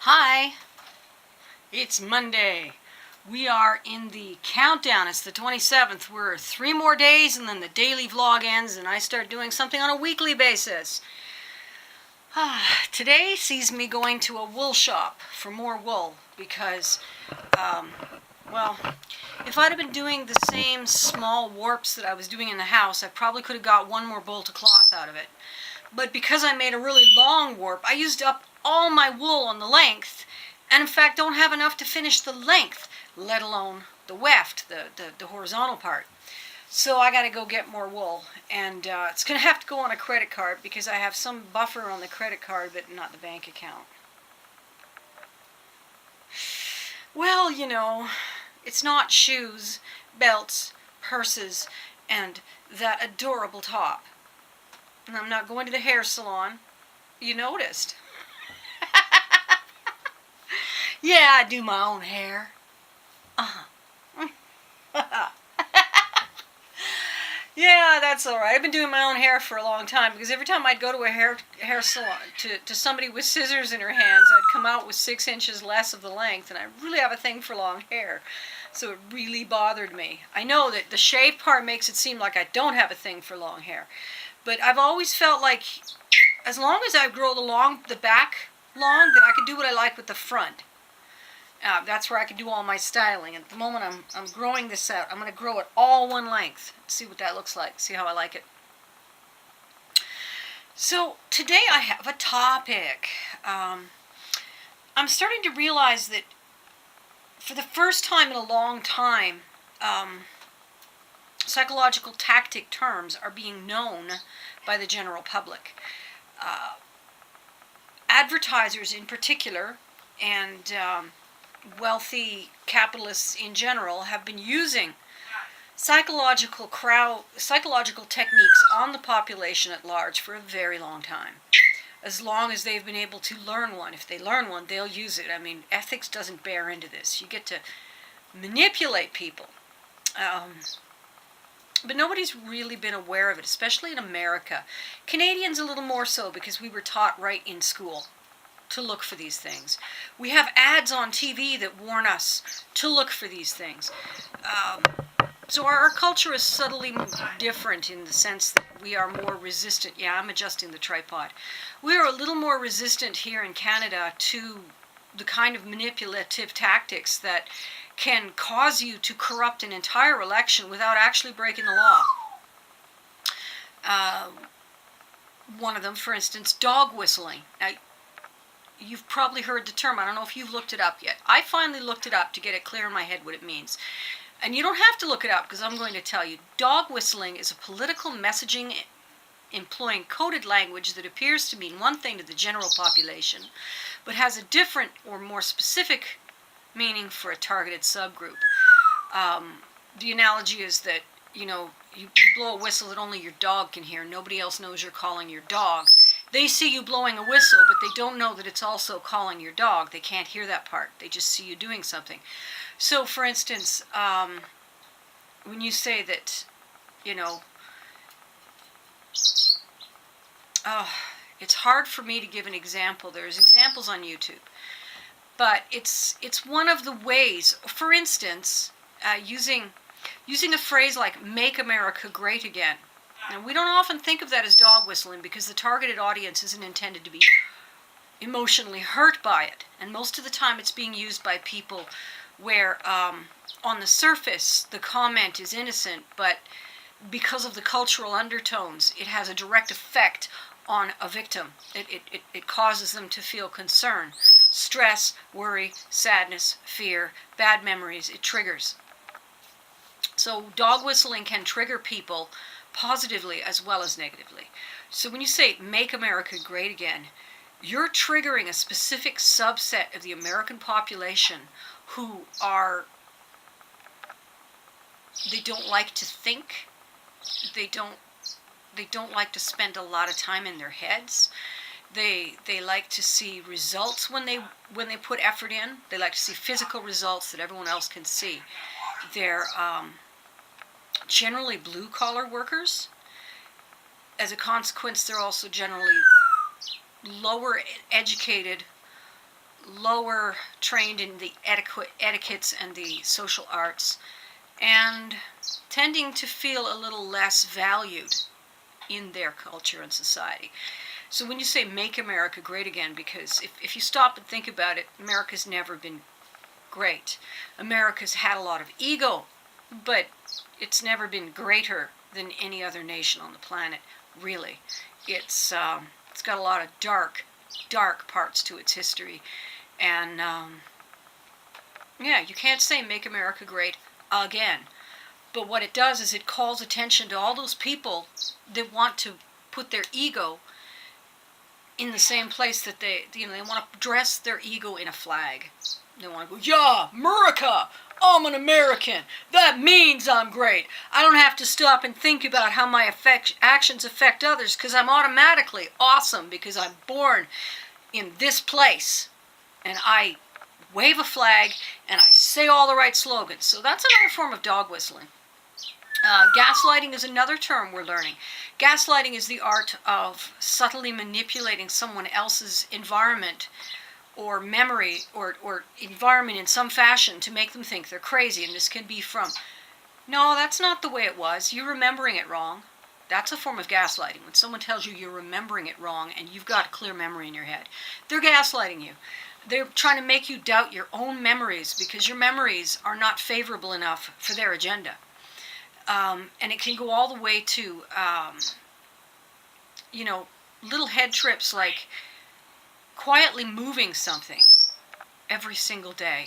Hi, it's Monday. We are in the countdown. It's the 27th. We're 3 more days and then the daily vlog ends and I start doing something on a weekly basis. Today sees me going to a wool shop for more wool because, well, if I'd have been doing the same small warps that I was doing in the house, I probably could have got one more bolt of cloth out of it. But because I made a really long warp, I used up all my wool on the length, and in fact don't have enough to finish the length, let alone the weft, the horizontal part. So I got to go get more wool, and it's going to have to go on a credit card because I have some buffer on the credit card, but not the bank account. Well, it's not shoes, belts, purses, and that adorable top. And I'm not going to the hair salon. You noticed. Yeah, I do my own hair. Uh-huh. Yeah, that's all right. I've been doing my own hair for a long time because every time I'd go to a hair salon to somebody with scissors in her hands, I'd come out with 6 inches less of the length, and I really have a thing for long hair. So it really bothered me. I know that the shave part makes it seem like I don't have a thing for long hair, but I've always felt like as long as I grow the back long, then I can do what I like with the front. That's where I can do all my styling. At the moment, I'm growing this out. I'm going to grow it all one length. See what that looks like. See how I like it. So today I have a topic. I'm starting to realize that for the first time in a long time, psychological tactic terms are being known by the general public. Advertisers in particular, and wealthy capitalists in general have been using psychological techniques on the population at large for a very long time. As long as they've been able to learn one. If they learn one, they'll use it. I mean, ethics doesn't bear into this. You get to manipulate people. But nobody's really been aware of it, especially in America. Canadians a little more so because we were taught right in school to look for these things. We have ads on TV that warn us to look for these things. So our culture is subtly different in the sense that we are more resistant. Yeah, I'm adjusting the tripod. We are a little more resistant here in Canada to the kind of manipulative tactics that can cause you to corrupt an entire election without actually breaking the law. One of them, for instance, dog whistling. Now, you've probably heard the term. I don't know if you've looked it up yet. I finally looked it up to get it clear in my head what it means. And you don't have to look it up because I'm going to tell you. Dog whistling is a political messaging employing coded language that appears to mean one thing to the general population, but has a different or more specific meaning for a targeted subgroup. The analogy is that, you blow a whistle that only your dog can hear. Nobody else knows you're calling your dog. They see you blowing a whistle, but they don't know that it's also calling your dog. They can't hear that part. They just see you doing something. So, for instance, when you say that, it's hard for me to give an example. There's examples on YouTube. But it's one of the ways, for instance, using a phrase like "Make America Great Again." Now, we don't often think of that as dog whistling because the targeted audience isn't intended to be emotionally hurt by it. And most of the time it's being used by people where on the surface the comment is innocent, but because of the cultural undertones, it has a direct effect on a victim. It causes them to feel concern, stress, worry, sadness, fear, bad memories. It triggers. So dog whistling can trigger people positively as well as negatively. So when you say "Make America Great Again," you're triggering a specific subset of the American population who they don't like to think. They don't like to spend a lot of time in their heads. They like to see results when they put effort in. They like to see physical results that everyone else can see. They're generally blue-collar workers. As a consequence, they're also generally lower educated, lower trained in the etiquettes and the social arts, and tending to feel a little less valued in their culture and society. So when you say make America great again, because if you stop and think about it, America's never been great. America's had a lot of ego, but it's never been greater than any other nation on the planet, really. It's got a lot of dark parts to its history. And yeah, you can't say make America great again. But what it does is it calls attention to all those people that want to put their ego in the same place that they want to dress their ego in a flag. They want to go, yeah, America, I'm an American. That means I'm great. I don't have to stop and think about how my actions affect others because I'm automatically awesome because I'm born in this place. And I wave a flag and I say all the right slogans. So that's another form of dog whistling. Gaslighting is another term we're learning. Gaslighting is the art of subtly manipulating someone else's environment or memory or environment in some fashion to make them think they're crazy. And this can be from, no, that's not the way it was. You're remembering it wrong. That's a form of gaslighting. When someone tells you you're remembering it wrong and you've got a clear memory in your head, they're gaslighting you. They're trying to make you doubt your own memories because your memories are not favorable enough for their agenda. And it can go all the way to, little head trips like quietly moving something every single day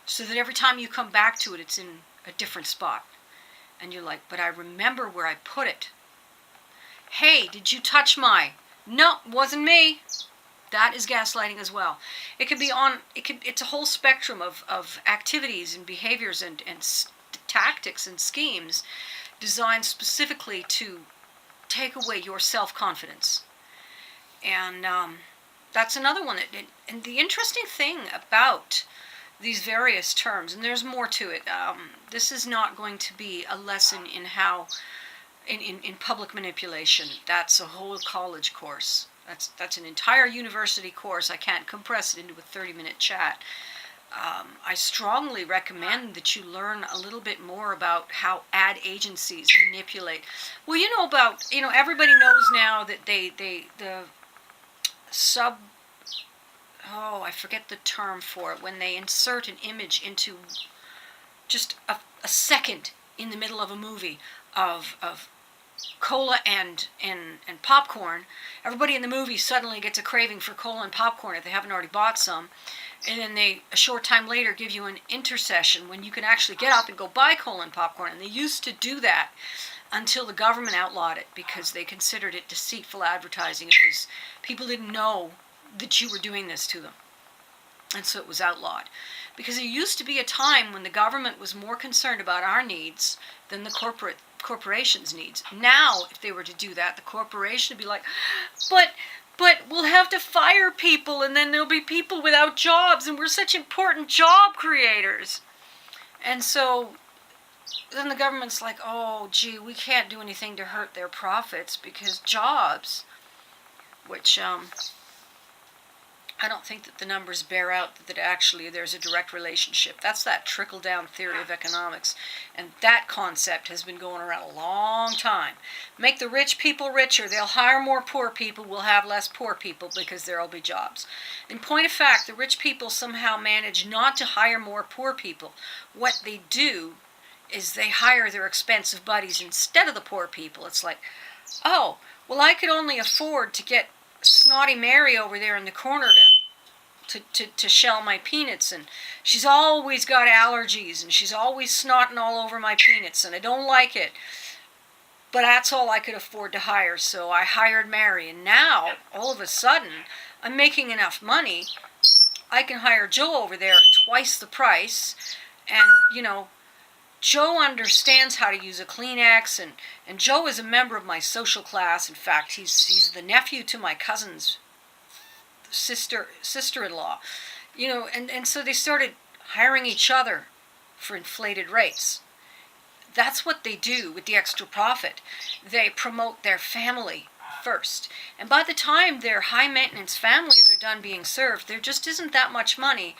so that every time you come back to it, it's in a different spot. And you're like, but I remember where I put it. Hey, did you touch my? No, wasn't me. That is gaslighting as well. It could be it's a whole spectrum of activities and behaviors and tactics and schemes designed specifically to take away your self-confidence. And that's another one. And the interesting thing about these various terms, and there's more to it, this is not going to be a lesson in how, in public manipulation. That's a whole college course. That's an entire university course. I can't compress it into a 30-minute chat. I strongly recommend that you learn a little bit more about how ad agencies manipulate. Well, everybody knows now that I forget the term for it, when they insert an image into just a second in the middle of a movie of cola and popcorn. Everybody in the movie suddenly gets a craving for cola and popcorn if they haven't already bought some. And then they, a short time later, give you an intercession when you can actually get up and go buy cola and popcorn. And they used to do that until the government outlawed it because they considered it deceitful advertising. People didn't know that you were doing this to them. And so it was outlawed. Because there used to be a time when the government was more concerned about our needs than the corporation's needs. Now, if they were to do that, the corporation would be like, but we'll have to fire people and then there'll be people without jobs and we're such important job creators. And so then the government's like, oh, gee, we can't do anything to hurt their profits because jobs, which I don't think that the numbers bear out that actually there's a direct relationship. That's that trickle-down theory of economics. And that concept has been going around a long time. Make the rich people richer. They'll hire more poor people. We'll have less poor people because there'll be jobs. In point of fact, the rich people somehow manage not to hire more poor people. What they do is they hire their expensive buddies instead of the poor people. It's like, oh, well, I could only afford to get Snotty Mary over there in the corner to shell my peanuts, and she's always got allergies and she's always snotting all over my peanuts and I don't like it, but that's all I could afford to hire, so I hired Mary. And now all of a sudden I'm making enough money, I can hire Joe over there at twice the price. And Joe understands how to use a Kleenex, and Joe is a member of my social class. In fact, he's the nephew to my cousin's sister-in-law. And so they started hiring each other for inflated rates. That's what they do with the extra profit. They promote their family first. And by the time their high maintenance families are done being served, there just isn't that much money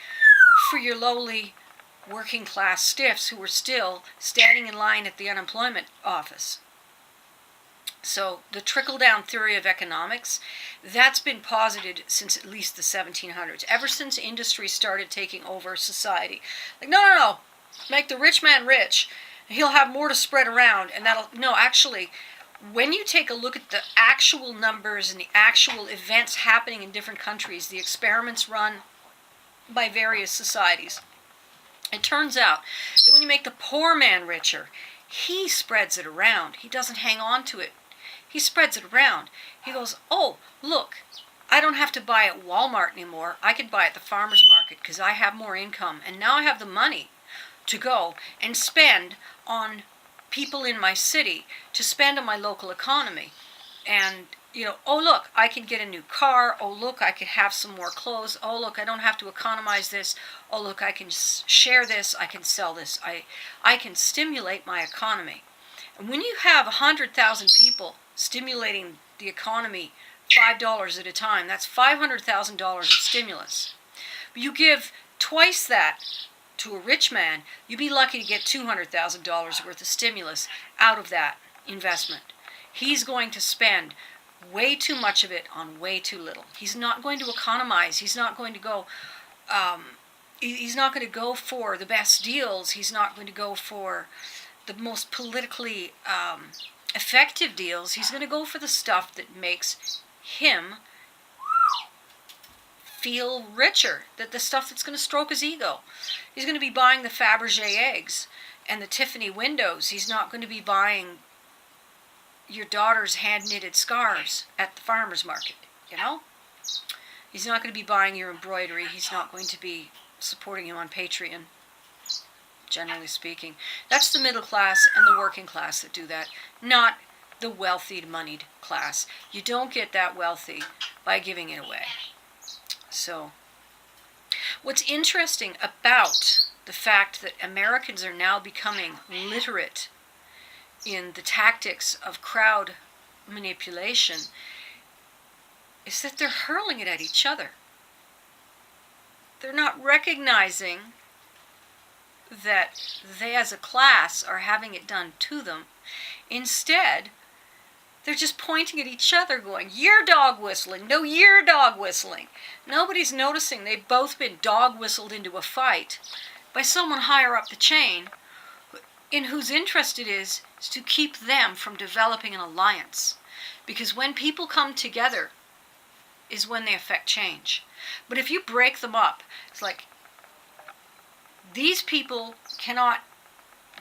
for your lowly working class stiffs who are still standing in line at the unemployment office. So the trickle-down theory of economics, that's been posited since at least the 1700s, ever since industry started taking over society. Like, no, make the rich man rich. He'll have more to spread around, and actually, when you take a look at the actual numbers and the actual events happening in different countries, the experiments run by various societies, it turns out that when you make the poor man richer, he spreads it around. He doesn't hang on to it. He spreads it around. He goes, oh, look, I don't have to buy at Walmart anymore. I could buy at the farmer's market because I have more income. And now I have the money to go and spend on people in my city, to spend on my local economy. And, oh, look, I can get a new car. Oh, look, I could have some more clothes. Oh, look, I don't have to economize this. Oh, look, I can share this. I can sell this. I can stimulate my economy. And when you have 100,000 people stimulating the economy $5 at a time, that's $500,000 of stimulus. But you give twice that to a rich man, you'd be lucky to get $200,000 worth of stimulus out of that investment. He's going to spend way too much of it on way too little. He's not going to economize. He's not going to go. He's not going to go for the best deals. He's not going to go for the most politically effective deals. He's going to go for the stuff that makes him feel richer, that the stuff that's going to stroke his ego. He's going to be buying the Fabergé eggs and the Tiffany windows. He's not going to be buying your daughter's hand-knitted scarves at the farmer's market, He's not going to be buying your embroidery. He's not going to be supporting you on Patreon, generally speaking. That's the middle class and the working class that do that, not the wealthy, moneyed class. You don't get that wealthy by giving it away. So, what's interesting about the fact that Americans are now becoming literate in the tactics of crowd manipulation is that they're hurling it at each other. They're not recognizing that they as a class are having it done to them. Instead, they're just pointing at each other going, you're dog whistling. No, you're dog whistling. Nobody's noticing they've both been dog whistled into a fight by someone higher up the chain in whose interest it is to keep them from developing an alliance. Because when people come together is when they affect change. But if you break them up, it's like these people cannot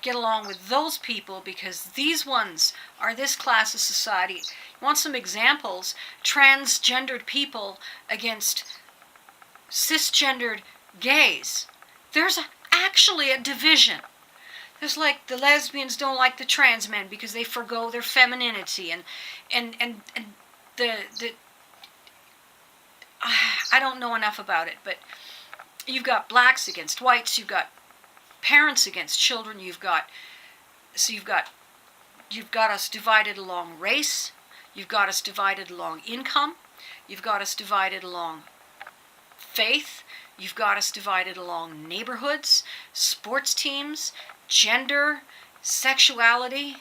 get along with those people because these ones are this class of society. You want some examples? Transgendered people against cisgendered gays. There's actually a division. There's like the lesbians don't like the trans men because they forgo their femininity and the I don't know enough about it, but you've got blacks against whites, you've got parents against children, you've got us divided along race, you've got us divided along income, you've got us divided along faith, you've got us divided along neighborhoods, sports teams, gender, sexuality,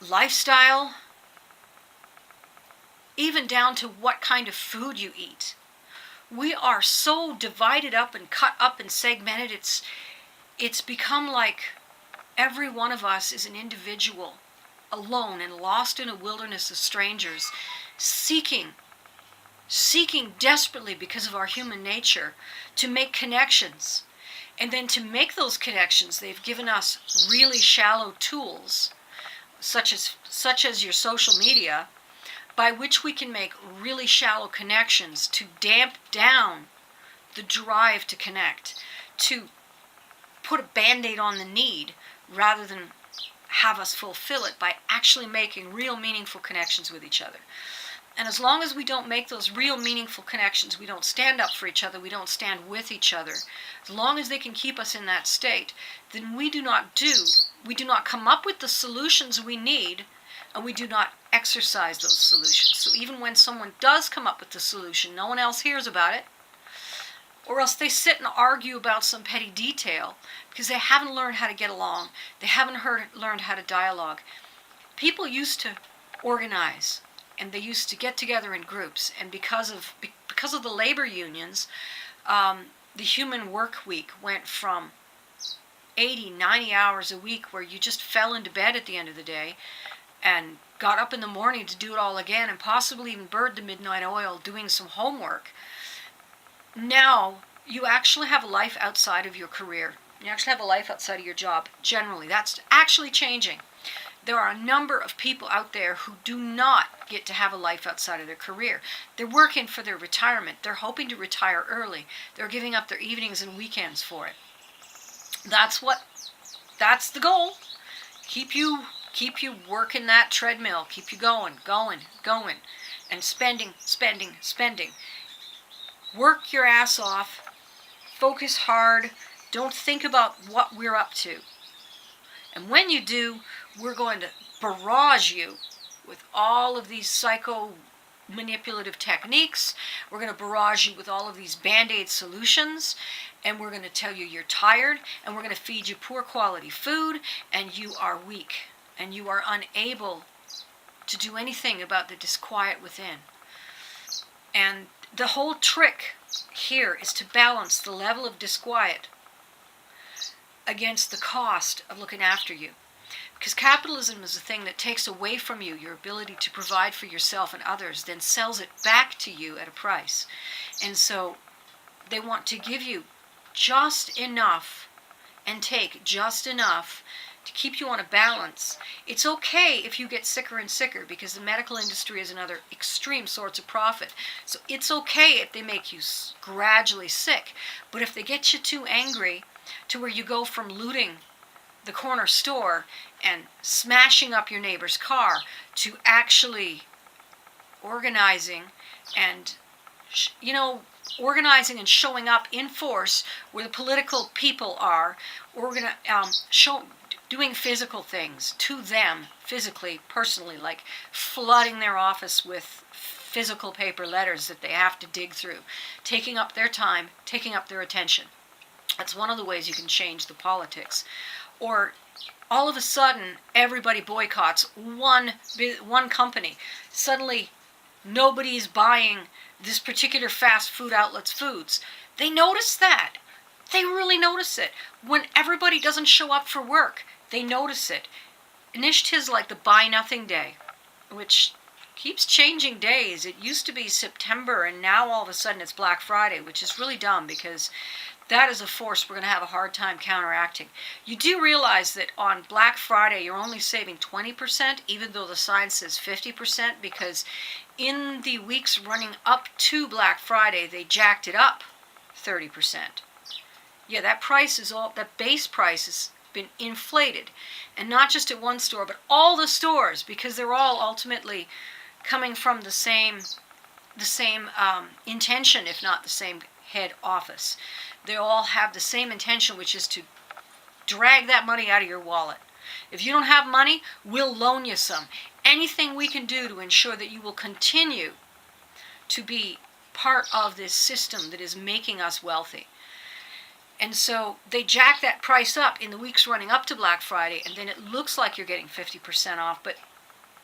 lifestyle, even down to what kind of food you eat. We are so divided up and cut up and segmented, it's become like every one of us is an individual, alone and lost in a wilderness of strangers, seeking desperately because of our human nature to make connections. And then to make those connections, they've given us really shallow tools, such as your social media, by which we can make really shallow connections to damp down the drive to connect, to put a Band-Aid on the need rather than have us fulfill it by actually making real meaningful connections with each other. And as long as we don't make those real meaningful connections, we don't stand up for each other, we don't stand with each other, as long as they can keep us in that state, then we do not come up with the solutions we need and we do not exercise those solutions. So even when someone does come up with the solution, no one else hears about it, or else they sit and argue about some petty detail because they haven't learned how to get along. They haven't learned how to dialogue. People used to organize, and they used to get together in groups, and because of the labor unions, the human work week went from 80, 90 hours a week where you just fell into bed at the end of the day and got up in the morning to do it all again and possibly even burned the midnight oil doing some homework. Now you actually have a life outside of your career. You actually have a life outside of your job. Generally, that's actually changing. There are a number of people out there who do not get to have a life outside of their career. They're working for their retirement. They're hoping to retire early. They're giving up their evenings and weekends for it. That's the goal. Keep you working that treadmill. Keep you going, and spending. Work your ass off. Focus hard. Don't think about what we're up to. And when you do, we're going to barrage you with all of these psycho-manipulative techniques. We're going to barrage you with all of these Band-Aid solutions. And we're going to tell you you're tired. And we're going to feed you poor quality food. And you are weak. And you are unable to do anything about the disquiet within. And the whole trick here is to balance the level of disquiet against the cost of looking after you. Because capitalism is a thing that takes away from you your ability to provide for yourself and others, then sells it back to you at a price. And so they want to give you just enough and take just enough to keep you on a balance. It's okay if you get sicker and sicker, because the medical industry is another extreme source of profit. So it's okay if they make you gradually sick. But if they get you too angry to where you go from looting the corner store and smashing up your neighbor's car to actually organizing and organizing and showing up in force where the political people are, doing physical things to them, physically, personally, like flooding their office with physical paper letters that they have to dig through, taking up their time, taking up their attention. That's one of the ways you can change the politics. Or all of a sudden, everybody boycotts one company. Suddenly, nobody's buying this particular fast food outlet's foods. They notice that. They really notice it. When everybody doesn't show up for work, they notice it. Initiatives like the Buy Nothing Day, which keeps changing days. It used to be September, and now all of a sudden it's Black Friday, which is really dumb because that is a force we're going to have a hard time counteracting. You do realize that on Black Friday you're only saving 20%, even though the sign says 50%, because in the weeks running up to Black Friday they jacked it up 30%. Yeah, that base price has been inflated, and not just at one store, but all the stores, because they're all ultimately coming from the same intention, if not the same head office. They all have the same intention, which is to drag that money out of your wallet. If you don't have money, we'll loan you some. Anything we can do to ensure that you will continue to be part of this system that is making us wealthy. And so they jack that price up in the weeks running up to Black Friday, and then it looks like you're getting 50% off, but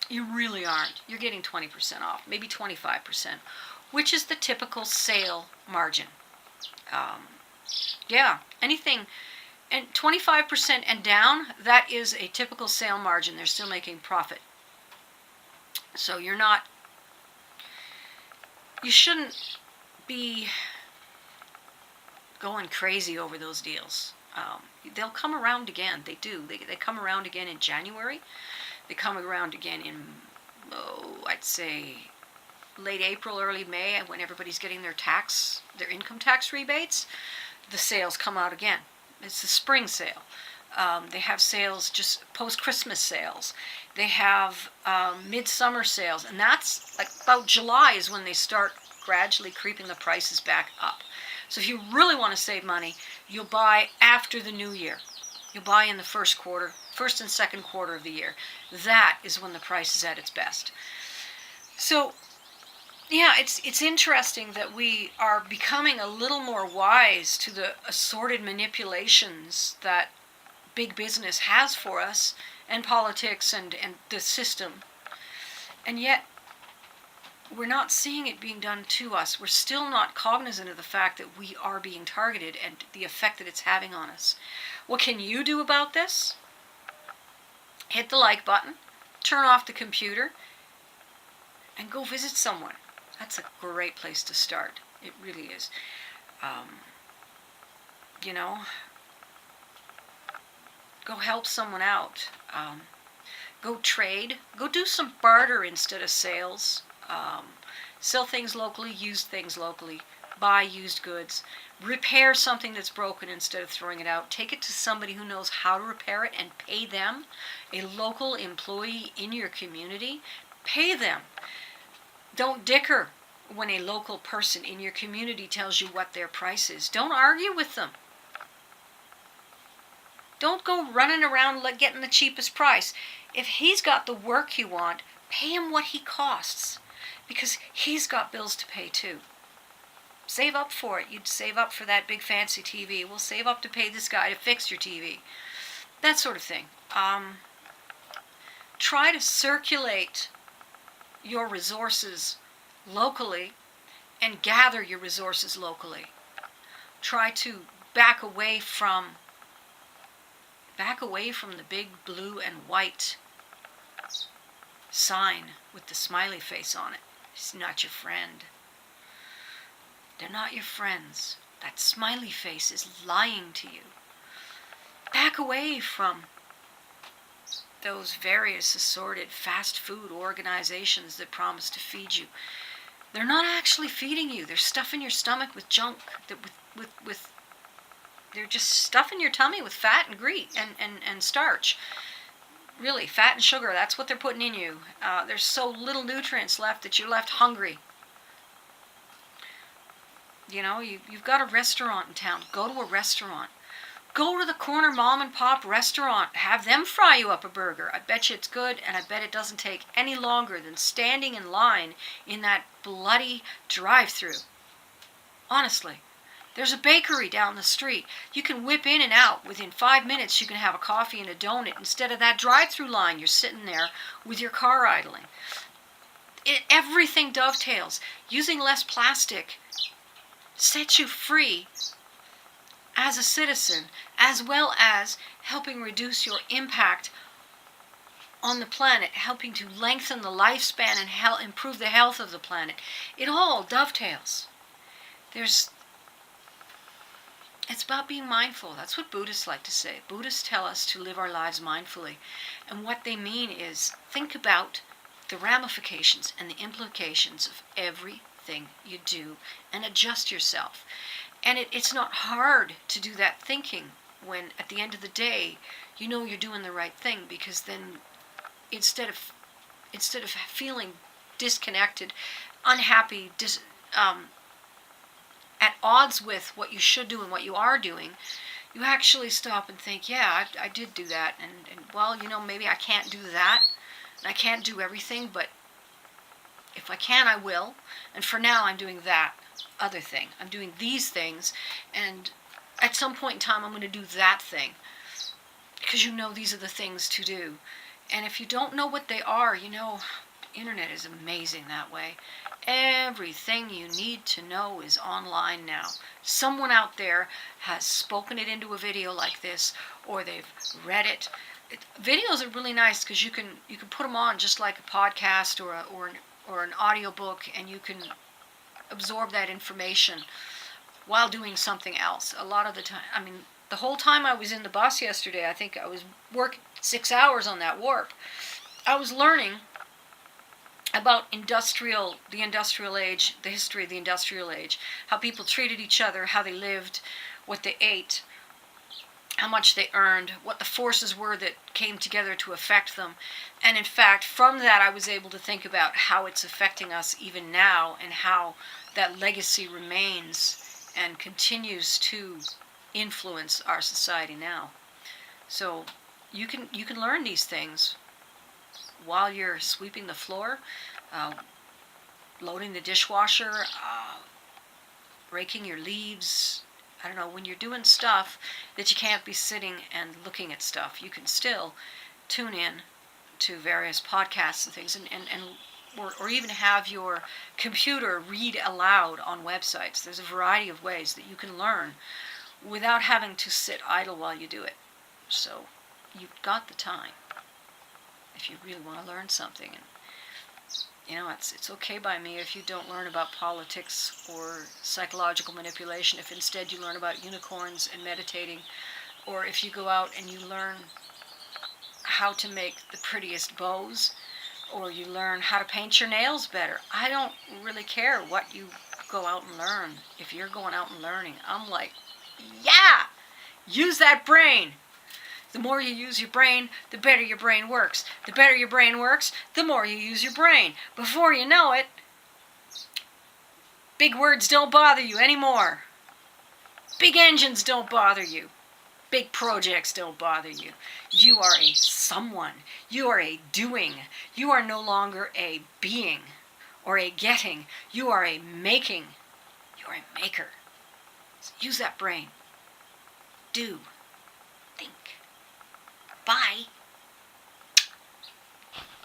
you really aren't. You're getting 20% off, maybe 25%, which is the typical sale margin. Anything, and 25% and down, that is a typical sale margin. They're still making profit. So you shouldn't be going crazy over those deals. They'll come around again. They do. They come around again in January. They come around again in, I'd say, late April, early May, when everybody's getting their income tax rebates. The sales come out again. It's the spring sale. They have sales, just post-Christmas sales. They have midsummer sales, and that's like about July is when they start gradually creeping the prices back up. So if you really want to save money, you'll buy after the new year. You'll buy in the first quarter, first and second quarter of the year. That is when the price is at its best. So, yeah, it's interesting that we are becoming a little more wise to the assorted manipulations that big business has for us, and politics and the system. And yet, we're not seeing it being done to us. We're still not cognizant of the fact that we are being targeted and the effect that it's having on us. What can you do about this? Hit the like button, turn off the computer, and go visit someone. That's a great place to start. It really is. You know, go help someone out. Go trade. Go do some barter instead of sales. Sell things locally, use things locally, buy used goods, repair something that's broken instead of throwing it out. Take it to somebody who knows how to repair it and pay them, a local employee in your community. Pay them. Don't dicker when a local person in your community tells you what their price is. Don't argue with them. Don't go running around getting the cheapest price. If he's got the work you want, pay him what he costs, because he's got bills to pay too. Save up for it. You'd save up for that big fancy TV. We'll save up to pay this guy to fix your TV. That sort of thing. Try to circulate your resources locally and gather your resources locally. Try to back away from the big blue and white sign with the smiley face on it. It's not your friend. They're not your friends. That smiley face is lying to you. Back away from those various assorted fast food organizations that promise to feed you. They're not actually feeding you. They're stuffing your stomach with junk, they're just stuffing your tummy with fat and grease and starch. Really, fat and sugar, that's what they're putting in you. There's so little nutrients left that you're left hungry. You know, you've got a restaurant in town. Go to a restaurant. Go to the corner mom and pop restaurant. Have them fry you up a burger. I bet you it's good, and I bet it doesn't take any longer than standing in line in that bloody drive-thru. Honestly. There's a bakery down the street. You can whip in and out. Within 5 minutes, you can have a coffee and a donut instead of that drive-through line. You're sitting there with your car idling. Everything dovetails. Using less plastic sets you free as a citizen, as well as helping reduce your impact on the planet, helping to lengthen the lifespan and improve the health of the planet. It all dovetails. It's about being mindful. That's what Buddhists like to say. Buddhists tell us to live our lives mindfully. And what they mean is think about the ramifications and the implications of everything you do and adjust yourself. And it's not hard to do that thinking when at the end of the day you know you're doing the right thing, because then instead of feeling disconnected, unhappy, at odds with what you should do and what you are doing, you actually stop and think, yeah, I did do that, and well, you know, maybe I can't do that, and I can't do everything, but if I can, I will, and for now, I'm doing that other thing. I'm doing these things, and at some point in time, I'm going to do that thing, because you know these are the things to do, and if you don't know what they are, you know, the internet is amazing that way. Everything you need to know is online now. Someone out there has spoken it into a video like this, or they've read it. Videos are really nice because you can put them on just like a podcast or an audiobook, and you can absorb that information while doing something else. A lot of the time, I mean, the whole time I was in the bus yesterday, I think I was working 6 hours on that warp. I was learning about the industrial age, the history of the industrial age, how people treated each other, how they lived, what they ate, how much they earned, what the forces were that came together to affect them. And in fact, from that I was able to think about how it's affecting us even now, and how that legacy remains and continues to influence our society now. So, you can learn these things while you're sweeping the floor, uh, loading the dishwasher, raking your leaves. I don't know, when you're doing stuff that you can't be sitting and looking at stuff, you can still tune in to various podcasts and things, or even have your computer read aloud on websites. There's a variety of ways that you can learn without having to sit idle while you do it. So you've got the time if you really want to learn something. And it's okay by me if you don't learn about politics or psychological manipulation, if instead you learn about unicorns and meditating, or if you go out and you learn how to make the prettiest bows, or you learn how to paint your nails better. I don't really care what you go out and learn. If you're going out and learning, I'm like, yeah, use that brain. The more you use your brain, the better your brain works. The better your brain works, the more you use your brain. Before you know it, big words don't bother you anymore. Big engines don't bother you. Big projects don't bother you. You are a someone. You are a doing. You are no longer a being or a getting. You are a making. You are a maker. So use that brain. Do. Think. Bye.